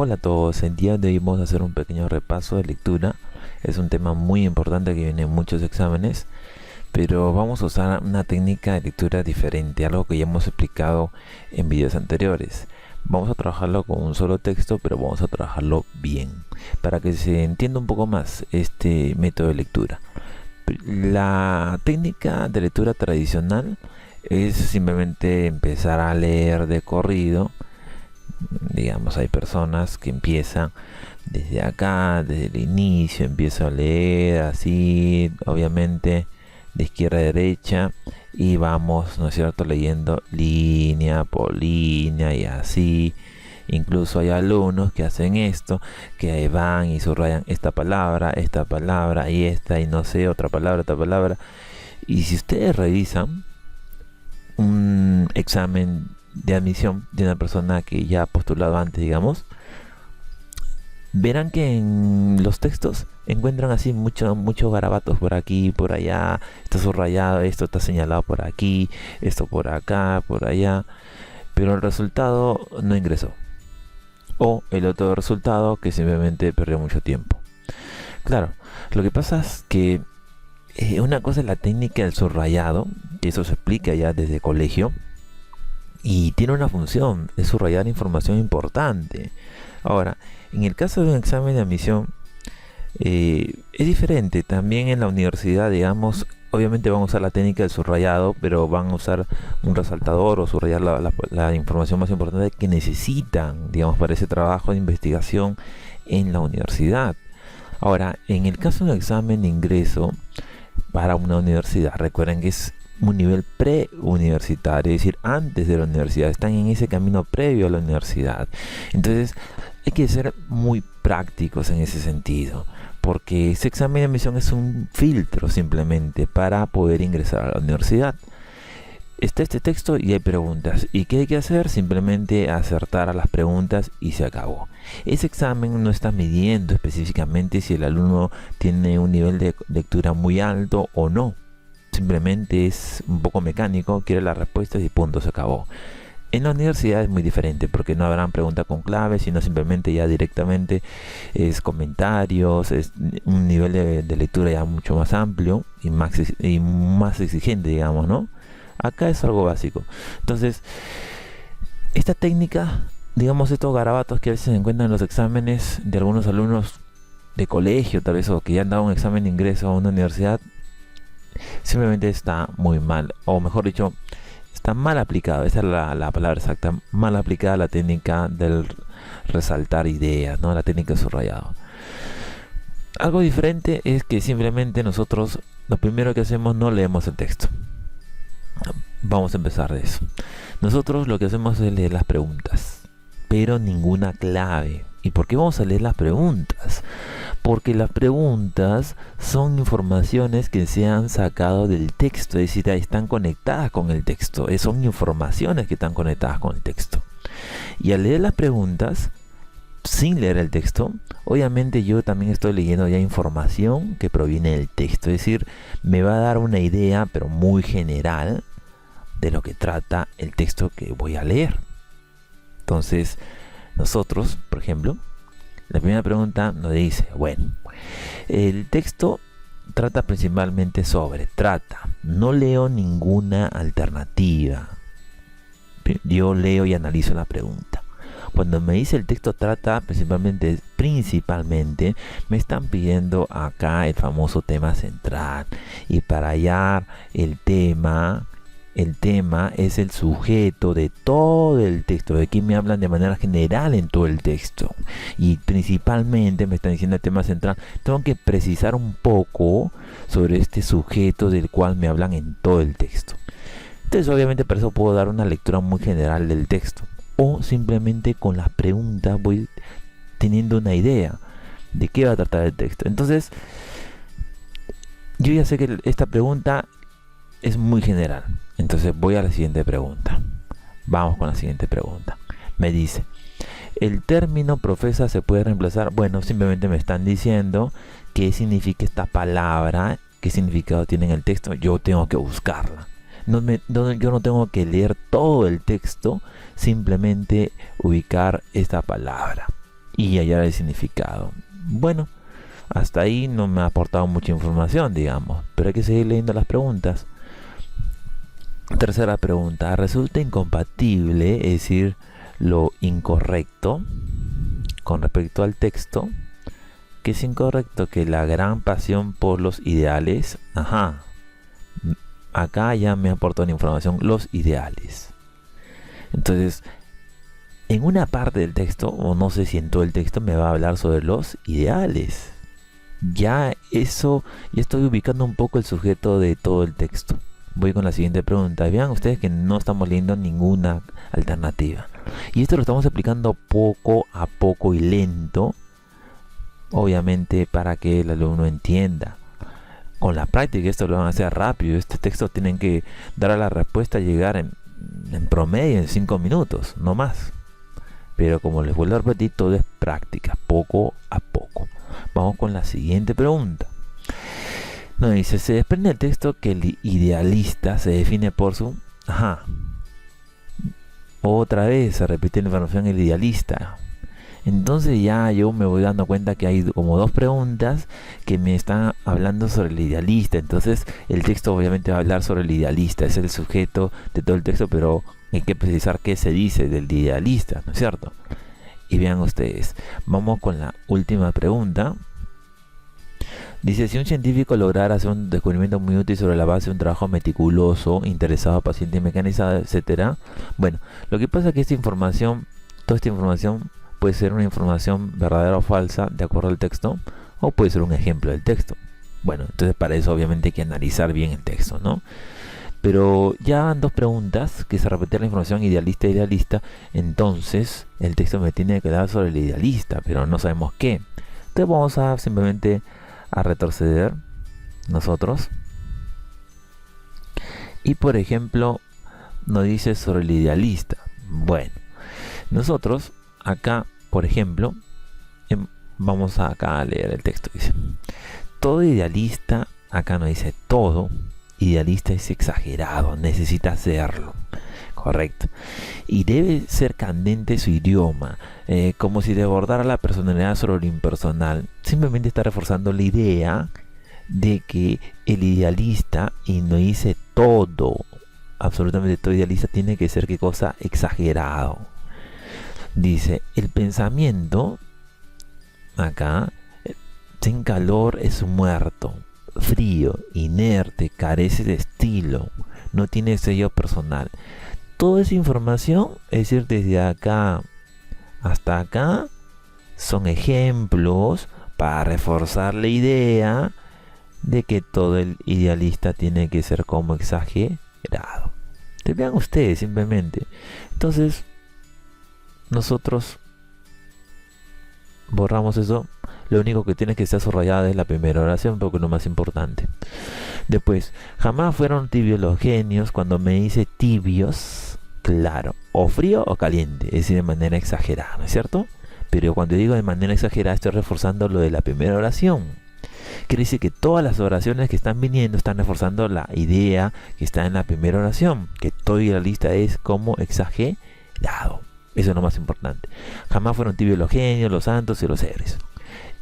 Hola a todos, el día de hoy vamos a hacer un pequeño repaso de lectura. Es un tema muy importante que viene en muchos exámenes, pero vamos a usar una técnica de lectura diferente, algo que ya hemos explicado en videos anteriores. Vamos a trabajarlo con un solo texto, pero vamos a trabajarlo bien, para que se entienda un poco más este método de lectura. La técnica de lectura tradicional es simplemente empezar a leer de corrido. Digamos, hay personas que empiezan desde acá, desde el inicio, empiezo a leer así, obviamente de izquierda a derecha, y vamos, ¿no es cierto?, leyendo línea por línea y así. Incluso hay alumnos que hacen esto, que van y subrayan esta palabra y esta, y no sé, otra palabra. Y si ustedes revisan un examen de admisión de una persona que ya ha postulado antes, digamos, verán que en los textos encuentran así muchos garabatos por aquí, por allá, está subrayado, esto está señalado por aquí, esto por acá, por allá, pero el resultado no ingresó. O el otro resultado, que simplemente perdió mucho tiempo. Claro, lo que pasa es que una cosa es la técnica del subrayado, que eso se explica ya desde colegio, y tiene una función, es subrayar información importante. Ahora, en el caso de un examen de admisión, es diferente. También en la universidad, digamos, obviamente van a usar la técnica del subrayado, pero van a usar un resaltador o subrayar la información más importante que necesitan, digamos, para ese trabajo de investigación en la universidad. Ahora, en el caso de un examen de ingreso para una universidad, recuerden que es un nivel preuniversitario, es decir, antes de la universidad, están en ese camino previo a la universidad. Entonces hay que ser muy prácticos en ese sentido, porque ese examen de admisión es un filtro simplemente para poder ingresar a la universidad. Está este texto y hay preguntas, y ¿qué hay que hacer? Simplemente acertar a las preguntas y se acabó. Ese examen no está midiendo específicamente si el alumno tiene un nivel de lectura muy alto o no. Simplemente es un poco mecánico, quiere las respuestas y punto, se acabó. En la universidad es muy diferente, porque no habrán preguntas con claves, sino simplemente ya directamente es comentarios, es un nivel de lectura ya mucho más amplio y más exigente, digamos, ¿no? Acá es algo básico. Entonces, esta técnica, digamos, estos garabatos que a veces se encuentran en los exámenes de algunos alumnos de colegio, tal vez, o que ya han dado un examen de ingreso a una universidad, simplemente está muy mal, o mejor dicho, está mal aplicado. Esa es la palabra exacta, mal aplicada la técnica del resaltar ideas, ¿no? La técnica de subrayado. Algo diferente es que simplemente nosotros lo primero que hacemos, no leemos el texto. Vamos a empezar de eso. Nosotros lo que hacemos es leer las preguntas, pero ninguna clave. ¿Y por qué vamos a leer las preguntas? Porque las preguntas son informaciones que se han sacado del texto, es decir, están conectadas con el texto, son informaciones que están conectadas con el texto. Y al leer las preguntas, sin leer el texto, obviamente yo también estoy leyendo ya información que proviene del texto, es decir, me va a dar una idea, pero muy general, de lo que trata el texto que voy a leer. Entonces, nosotros, por ejemplo, la primera pregunta nos dice, bueno, el texto trata principalmente sobre, no leo ninguna alternativa. Yo leo y analizo la pregunta. Cuando me dice el texto trata principalmente, me están pidiendo acá el famoso tema central. Y para hallar el tema es el sujeto de todo el texto. De aquí me hablan de manera general en todo el texto, y principalmente me están diciendo el tema central. Tengo que precisar un poco sobre este sujeto del cual me hablan en todo el texto. Entonces obviamente para eso puedo dar una lectura muy general del texto, o simplemente con las preguntas voy teniendo una idea de qué va a tratar el texto. Entonces yo ya sé que esta pregunta es muy general, entonces voy a la siguiente pregunta. Vamos con la siguiente pregunta. Me dice, ¿el término profesa se puede reemplazar? Bueno, simplemente me están diciendo qué significa esta palabra, qué significado tiene en el texto. Yo tengo que buscarla. Yo no tengo que leer todo el texto, simplemente ubicar esta palabra. y hallar el significado. Bueno, hasta ahí no me ha aportado mucha información, digamos, pero hay que seguir leyendo las preguntas. Tercera pregunta, ¿resulta incompatible, es decir, lo incorrecto con respecto al texto? ¿Qué es incorrecto? Que la gran pasión por los ideales. Ajá, acá ya me aportó la información, los ideales. Entonces, en una parte del texto, o no sé si en todo el texto, me va a hablar sobre los ideales. Ya eso, ya estoy ubicando un poco el sujeto de todo el texto. Voy con la siguiente pregunta. Vean ustedes que no estamos leyendo ninguna alternativa. Y esto lo estamos explicando poco a poco y lento, obviamente para que el alumno entienda. Con la práctica esto lo van a hacer rápido. Este texto tienen que dar a la respuesta, llegar en promedio en 5 minutos, no más. Pero como les vuelvo a repetir, todo es práctica, poco a poco. Vamos con la siguiente pregunta. Nos dice, se desprende del texto que el idealista se define por su... Ajá. Otra vez se repite la información el idealista. Entonces ya yo me voy dando cuenta que hay como dos preguntas que me están hablando sobre el idealista. Entonces el texto obviamente va a hablar sobre el idealista. Es el sujeto de todo el texto, pero hay que precisar qué se dice del idealista, ¿no es cierto? Y vean ustedes, vamos con la última pregunta. Dice, si un científico lograra hacer un descubrimiento muy útil sobre la base de un trabajo meticuloso, interesado, paciente y mecanizado, etcétera. Bueno, lo que pasa es que esta información, toda esta información puede ser una información verdadera o falsa de acuerdo al texto, o puede ser un ejemplo del texto. Bueno, entonces para eso obviamente hay que analizar bien el texto, ¿no? Pero ya van dos preguntas que se repite la información idealista e idealista. Entonces el texto me tiene que dar sobre el idealista, pero no sabemos qué. Entonces vamos a simplemente a retroceder nosotros. Y por ejemplo nos dice sobre el idealista. Bueno, nosotros acá, por ejemplo, vamos acá a leer el texto. Dice, todo idealista, acá nos dice todo idealista es exagerado, necesita serlo. Correcto. Y debe ser candente su idioma, como si desbordara la personalidad sobre lo impersonal. Simplemente está reforzando la idea de que el idealista, y no dice todo, absolutamente todo idealista, tiene que ser, ¿qué cosa? Exagerado. Dice, el pensamiento, acá, sin calor es muerto, frío, inerte, carece de estilo, no tiene sello personal. Toda esa información, es decir, desde acá hasta acá, son ejemplos para reforzar la idea de que todo el idealista tiene que ser como exagerado. Te vean ustedes simplemente. Entonces, nosotros borramos eso. Lo único que tiene que estar subrayada es la primera oración, porque es lo más importante. Después, jamás fueron tibios los genios. Cuando me dice tibios, claro, o frío o caliente, es decir, de manera exagerada, ¿no es cierto? Pero cuando digo de manera exagerada, estoy reforzando lo de la primera oración. Quiere decir que todas las oraciones que están viniendo están reforzando la idea que está en la primera oración, que todo idealista es como exagerado. Eso es lo más importante. Jamás fueron tibios los genios, los santos y los héroes.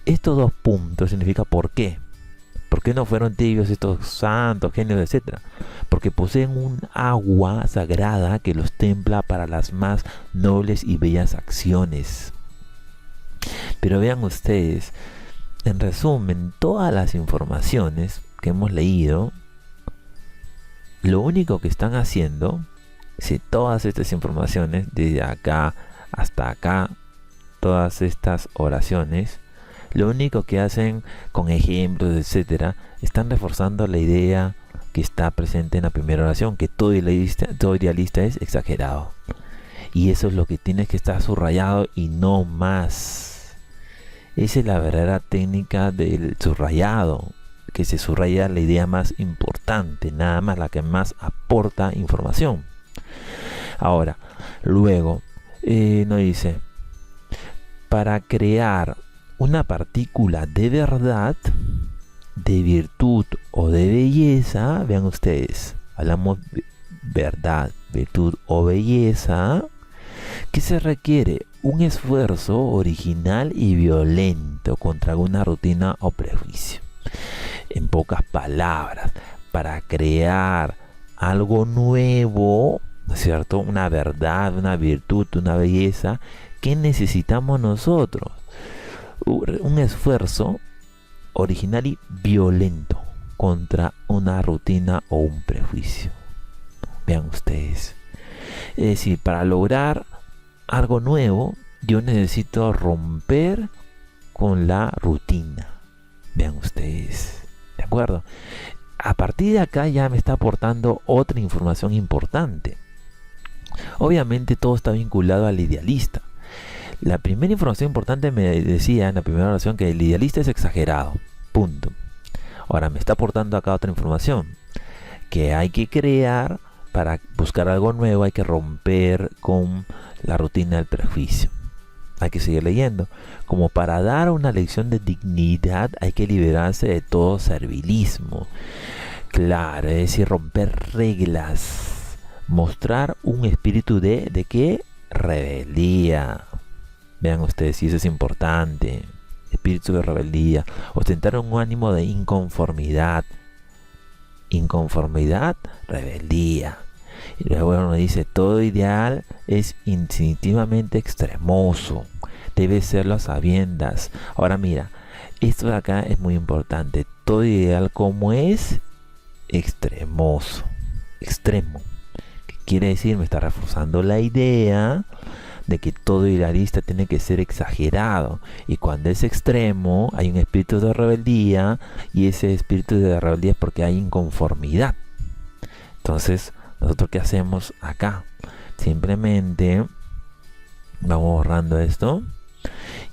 Estos dos puntos significa por qué. ¿Por qué no fueron tibios estos santos, genios, etcétera? Porque poseen un agua sagrada que los templa para las más nobles y bellas acciones. Pero vean ustedes, en resumen, todas las informaciones que hemos leído, lo único que están haciendo, si todas estas informaciones, desde acá hasta acá, todas estas oraciones, lo único que hacen con ejemplos, etcétera, están reforzando la idea que está presente en la primera oración, que todo idealista es exagerado. Y eso es lo que tiene que estar subrayado y no más. Esa es la verdadera técnica del subrayado, que se subraya la idea más importante, nada más la que más aporta información. Ahora, luego, nos dice, para crear una partícula de verdad, de virtud o de belleza, vean ustedes, hablamos de verdad, virtud o belleza, ¿qué se requiere? un esfuerzo original y violento contra alguna rutina o prejuicio. En pocas palabras, para crear algo nuevo, ¿no es cierto? Una verdad, una virtud, una belleza, ¿qué necesitamos nosotros? Un esfuerzo original y violento contra una rutina o un prejuicio. Vean ustedes. Es decir, para lograr algo nuevo, yo necesito romper con la rutina. Vean ustedes. ¿De acuerdo? A partir de acá ya me está aportando otra información importante. Obviamente todo está vinculado al idealista. La primera información importante me decía en la primera oración que el idealista es exagerado. Punto. Ahora me está aportando acá otra información. Que hay que crear, para buscar algo nuevo, hay que romper con la rutina del prejuicio. Hay que seguir leyendo. Como para dar una lección de dignidad hay que liberarse de todo servilismo. Claro, es decir, romper reglas. Mostrar un espíritu ¿de qué? Rebeldía. Vean ustedes si eso es importante. Espíritu de rebeldía. Ostentar un ánimo de inconformidad. Inconformidad, rebeldía. Y luego nos dice, todo ideal es instintivamente extremoso. Debe serlo a sabiendas. Ahora mira, esto de acá es muy importante. Todo ideal como es extremoso. Extremo. ¿Qué quiere decir? Me está reforzando la idea de que todo idealista tiene que ser exagerado, y cuando es extremo hay un espíritu de rebeldía, y ese espíritu de rebeldía es porque hay inconformidad. Entonces, ¿nosotros qué hacemos acá? Simplemente vamos borrando esto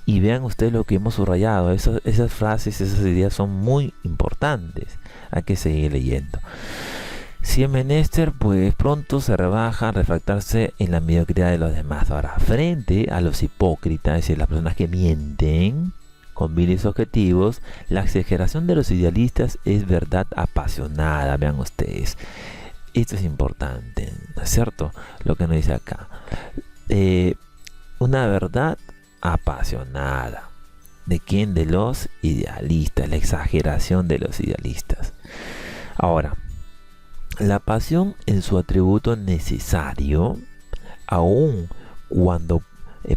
y vean ustedes lo que hemos subrayado. Esas frases, esas ideas son muy importantes. Hay que seguir leyendo. Si es menester, pues pronto se rebaja a refractarse en la mediocridad de los demás. Ahora, frente a los hipócritas, es decir, las personas que mienten con viles objetivos, la exageración de los idealistas es verdad apasionada. Vean ustedes, esto es importante, ¿no es cierto? Lo que nos dice acá, una verdad apasionada. ¿De quién? De los idealistas, la exageración de los idealistas. Ahora, la pasión en su atributo necesario, aun cuando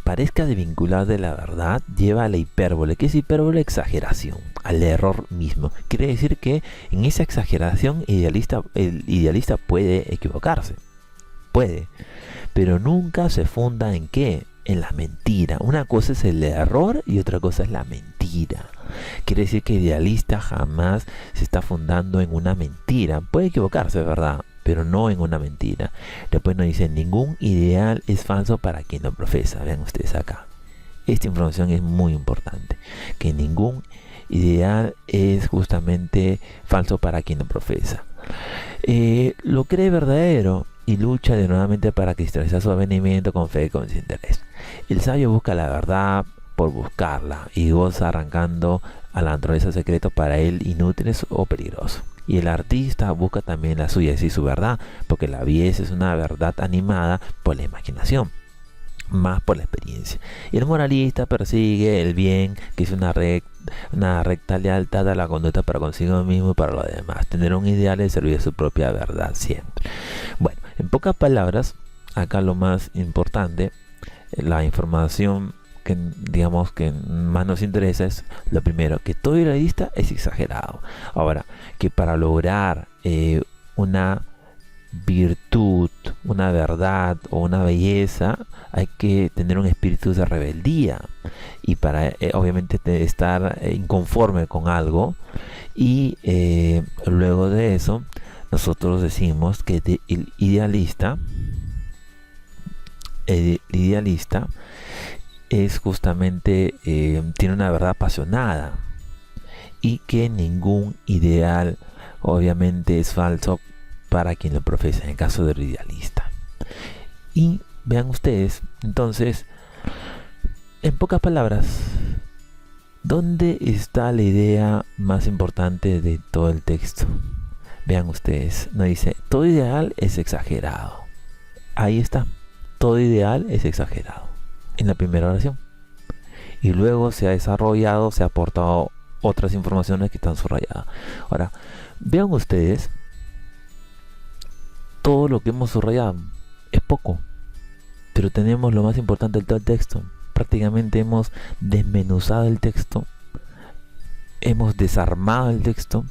parezca desvinculada de la verdad, lleva a la hipérbole. ¿Qué es hipérbole? Exageración, al error mismo. Quiere decir que en esa exageración el idealista puede equivocarse. Puede. Pero nunca se funda en ¿qué? En la mentira. Una cosa es el error y otra cosa es la mentira. Quiere decir que el idealista jamás se está fundando en una mentira. Puede equivocarse, ¿verdad? Pero no en una mentira. Después nos dice, ningún ideal es falso para quien lo profesa. Vean ustedes acá. Esta información es muy importante. Que ningún ideal es justamente falso para quien lo profesa. Lo cree verdadero y lucha de nuevamente para cristalizar su avenimiento con fe y con desinterés. El sabio busca la verdad por buscarla y goza arrancando a la naturaleza secreto para él inútiles o peligrosos. Y el artista busca también la suya, es decir, su verdad, porque la belleza es una verdad animada por la imaginación, más por la experiencia. Y el moralista persigue el bien, que es una recta lealtad a la conducta para consigo mismo y para los demás. Tener un ideal es servir su propia verdad siempre. Bueno, en pocas palabras, acá lo más importante, la información que digamos que más nos interesa es lo primero, que todo idealista es exagerado. Ahora, que para lograr una virtud, una verdad o una belleza hay que tener un espíritu de rebeldía, y para obviamente estar inconforme con algo, y luego de eso nosotros decimos que el idealista es justamente tiene una verdad apasionada, y que ningún ideal obviamente es falso para quien lo profesa, en el caso del idealista. Y vean ustedes, entonces, en pocas palabras, ¿dónde está la idea más importante de todo el texto? Vean ustedes, nos dice, todo ideal es exagerado. Ahí está, todo ideal es exagerado. en la primera oración. Y luego se ha desarrollado, se ha aportado otras informaciones que están subrayadas. Ahora, vean ustedes, todo lo que hemos subrayado es poco, pero tenemos lo más importante de todo el texto. Prácticamente hemos desmenuzado el texto, hemos desarmado el texto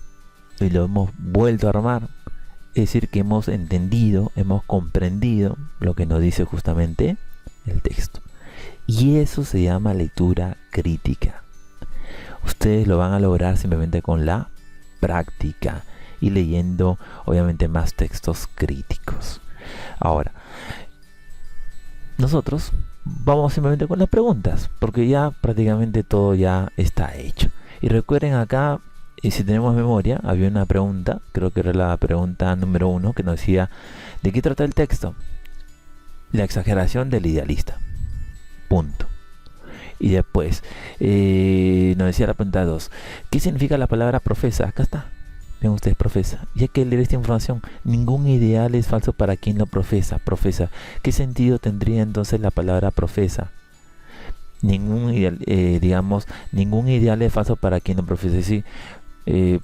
y lo hemos vuelto a armar. Es decir, que hemos entendido, hemos comprendido lo que nos dice justamente el texto. Y eso se llama lectura crítica. Ustedes lo van a lograr simplemente con la práctica y leyendo obviamente más textos críticos. Ahora, nosotros vamos simplemente con las preguntas, porque ya prácticamente todo ya está hecho. Y recuerden acá, si tenemos memoria, había una pregunta, creo que era la pregunta número 1, que nos decía, ¿de qué trata el texto? La exageración del idealista. Punto. Y después, nos decía la pregunta 2, ¿qué significa la palabra profesa? Acá está. Ven ustedes, profesa. Y hay que leer esta información. Ningún ideal es falso para quien lo profesa. Profesa. ¿Qué sentido tendría entonces la palabra profesa? Ningún ideal, ningún ideal es falso para quien lo profesa. Sí,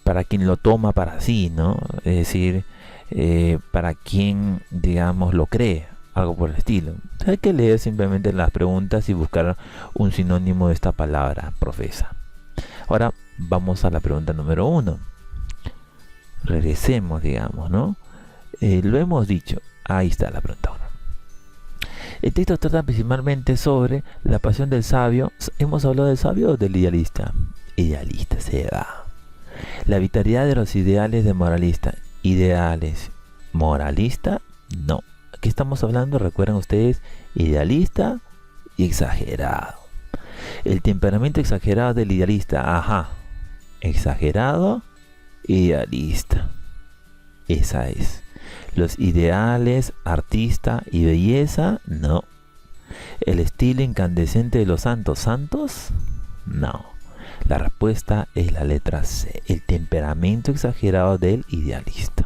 para quien lo toma para sí, ¿no? Es decir, para quien, digamos, lo cree. Algo por el estilo. Hay que leer simplemente las preguntas y buscar un sinónimo de esta palabra, profesa. Ahora vamos a la pregunta número 1. Regresemos, digamos, ¿no? Lo hemos dicho. Ahí está la pregunta 1. El texto trata principalmente sobre la pasión del sabio. ¿Hemos hablado del sabio o del idealista? Idealista se va. La vitalidad de los ideales de moralista. Ideales. Moralista, no. Aquí estamos hablando, recuerden ustedes, idealista y exagerado. El temperamento exagerado del idealista. Ajá. Exagerado, idealista. Esa es. Los ideales, artista y belleza, no. El estilo incandescente de los santos. ¿Santos? No. La respuesta es la letra C. El temperamento exagerado del idealista.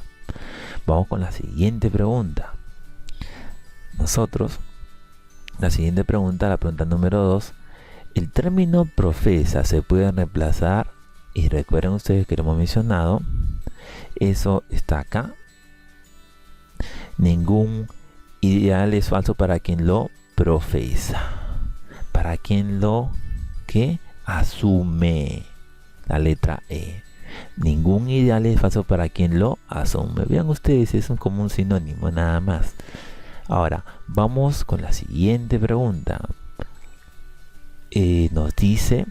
Vamos con la siguiente pregunta. Nosotros, la siguiente pregunta, la pregunta número 2. El término profesa se puede reemplazar. Y recuerden ustedes que lo hemos mencionado. Eso está acá. Ningún ideal es falso para quien lo profesa. Para quien lo que asume. La letra E. Ningún ideal es falso para quien lo asume. Vean ustedes, es como un sinónimo nada más. Ahora, vamos con la siguiente pregunta. Nos dice,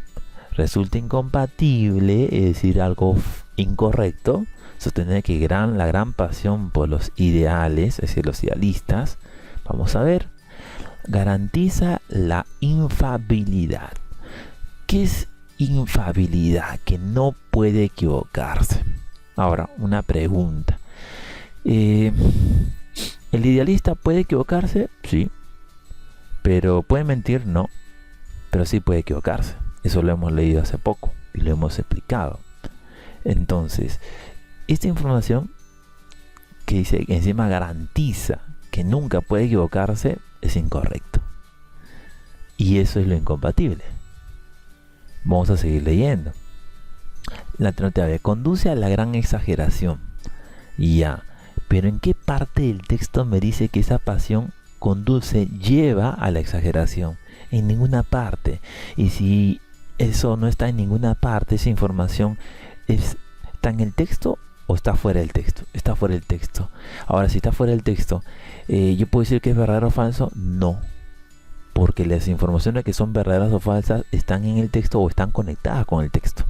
resulta incompatible, es decir, algo incorrecto, sostener que la gran pasión por los ideales, es decir, los idealistas, vamos a ver, garantiza la infabilidad. ¿Qué es infabilidad? Que no puede equivocarse. Ahora, una pregunta. ¿El idealista puede equivocarse? Sí. ¿Pero puede mentir? No. Pero sí puede equivocarse. Eso lo hemos leído hace poco y lo hemos explicado. Entonces, esta información que dice que encima garantiza que nunca puede equivocarse es incorrecto. Y eso es lo incompatible. Vamos a seguir leyendo. La alternativa B conduce a la gran exageración. Ya. Pero ¿en qué parte del texto me dice que esa pasión lleva a la exageración? En ninguna parte. Y si eso no está en ninguna parte, esa información está en el texto o está fuera del texto. Está fuera del texto. Ahora, si está fuera del texto, ¿yo puedo decir que es verdadero o falso? No. Porque las informaciones que son verdaderas o falsas están en el texto o están conectadas con el texto.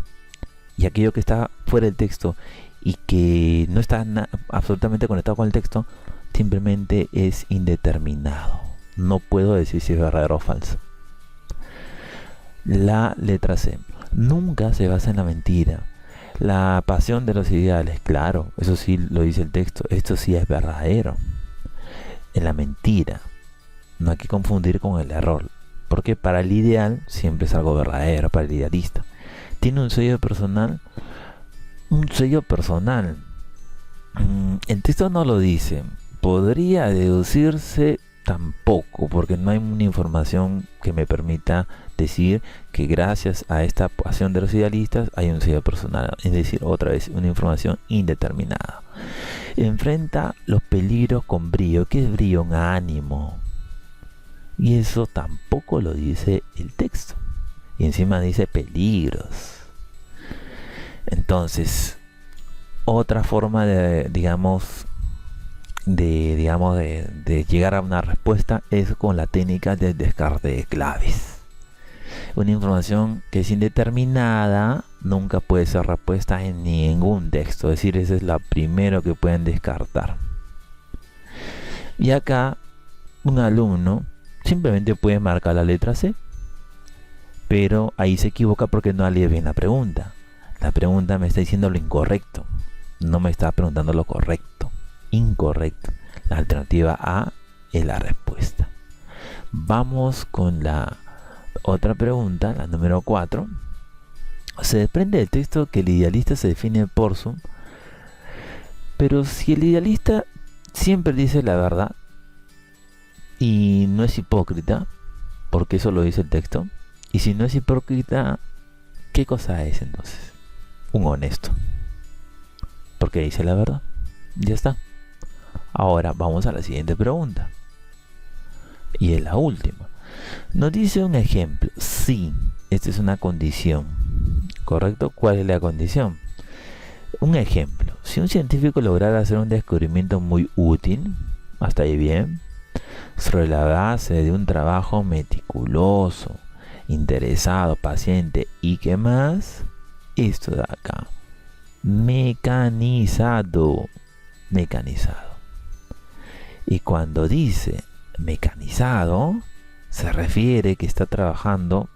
Y aquello que está fuera del texto y que no está absolutamente conectado con el texto, simplemente es indeterminado. No puedo decir si es verdadero o falso. La letra C. Nunca se basa en la mentira. La pasión de los ideales, claro, eso sí lo dice el texto. Esto sí es verdadero. En la mentira. No hay que confundir con el error. Porque para el ideal siempre es algo verdadero, para el idealista. Tiene un sello personal. Un sello personal. El texto no lo dice. Podría deducirse tampoco, porque no hay una información que me permita decir que gracias a esta pasión de los idealistas hay un sello personal, es decir, otra vez una información indeterminada. Enfrenta los peligros con brío. ¿Qué es brío? Un ánimo. Y eso tampoco lo dice el texto. Y encima dice peligros. Entonces, otra forma de llegar a una respuesta es con la técnica del descarte de claves. Una información que es indeterminada nunca puede ser respuesta en ningún texto, es decir, esa es la primera que pueden descartar. Y acá un alumno simplemente puede marcar la letra C, pero ahí se equivoca porque no lee bien la pregunta. La pregunta me está diciendo lo incorrecto, no me está preguntando lo correcto. Incorrecto. La alternativa A es la respuesta. Vamos con la otra pregunta, la número 4. Se desprende del texto que el idealista se define por su... Pero si el idealista siempre dice la verdad y no es hipócrita, porque eso lo dice el texto, y si no es hipócrita, ¿qué cosa es entonces? Un honesto, porque dice la verdad. Ya está. Ahora vamos a la siguiente pregunta. Y es la última. Nos dice un ejemplo. Sí, esta es una condición. ¿Correcto? ¿Cuál es la condición? Un ejemplo. Si un científico lograra hacer un descubrimiento muy útil, hasta ahí bien, sobre la base de un trabajo meticuloso, interesado, paciente y qué más, esto de acá. Mecanizado. Y cuando dice mecanizado, se refiere que está trabajando,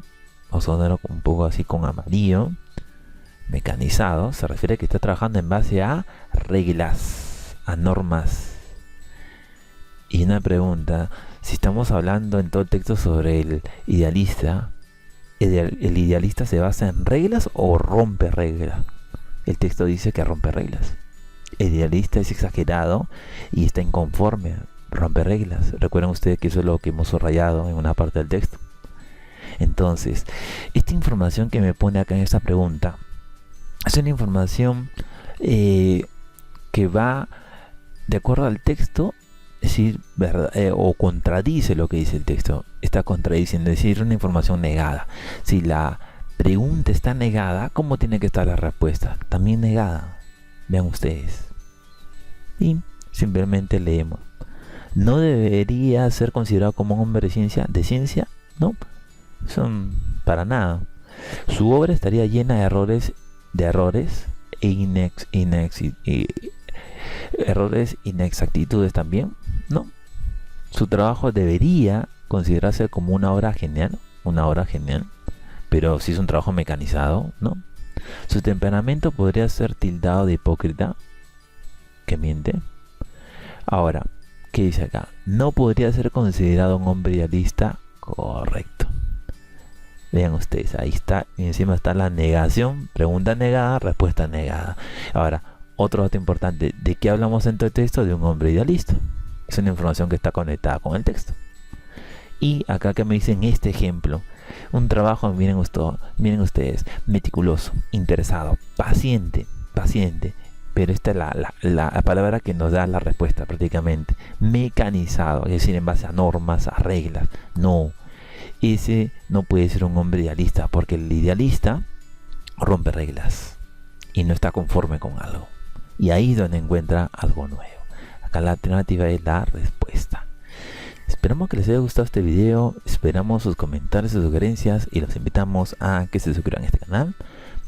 vamos a ponerlo un poco así con amarillo. Mecanizado se refiere a que está trabajando en base a reglas, a normas. Y una pregunta: si estamos hablando en todo el texto sobre el idealista, ¿el idealista se basa en reglas o rompe reglas? El texto dice que rompe reglas. El idealista es exagerado y está inconforme, rompe reglas. Recuerden ustedes que eso es lo que hemos subrayado en una parte del texto. Entonces, esta información que me pone acá en esta pregunta es una información que va de acuerdo al texto, es decir, o contradice lo que dice el texto. Está contradiciendo, es decir, una información negada. Si la pregunta está negada, ¿cómo tiene que estar la respuesta? También negada. Vean ustedes. Y simplemente leemos. ¿No debería ser considerado como un hombre de ciencia? ¿De ciencia? No. Son para nada. Su obra estaría llena de errores e inexactitudes también. No. Su trabajo debería considerarse como una obra genial. Pero si es un trabajo mecanizado, no. Su temperamento podría ser tildado de hipócrita, que miente. Ahora, ¿qué dice acá? No podría ser considerado un hombre idealista. Correcto. Vean ustedes, ahí está, y encima está la negación. Pregunta negada, respuesta negada. Ahora, otro dato importante: ¿de qué hablamos en todo el texto? De un hombre idealista. Es una información que está conectada con el texto. Y acá que me dicen este ejemplo: un trabajo, miren ustedes, meticuloso, interesado, paciente, pero esta es la palabra que nos da la respuesta prácticamente. Mecanizado, es decir, en base a normas, a reglas. No, ese no puede ser un hombre idealista, porque el idealista rompe reglas y no está conforme con algo, y ahí es donde encuentra algo nuevo. Acá la alternativa es la respuesta. Esperamos que les haya gustado este video, esperamos sus comentarios, sus sugerencias, y los invitamos a que se suscriban a este canal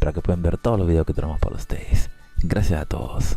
para que puedan ver todos los videos que tenemos para ustedes. Gracias a todos.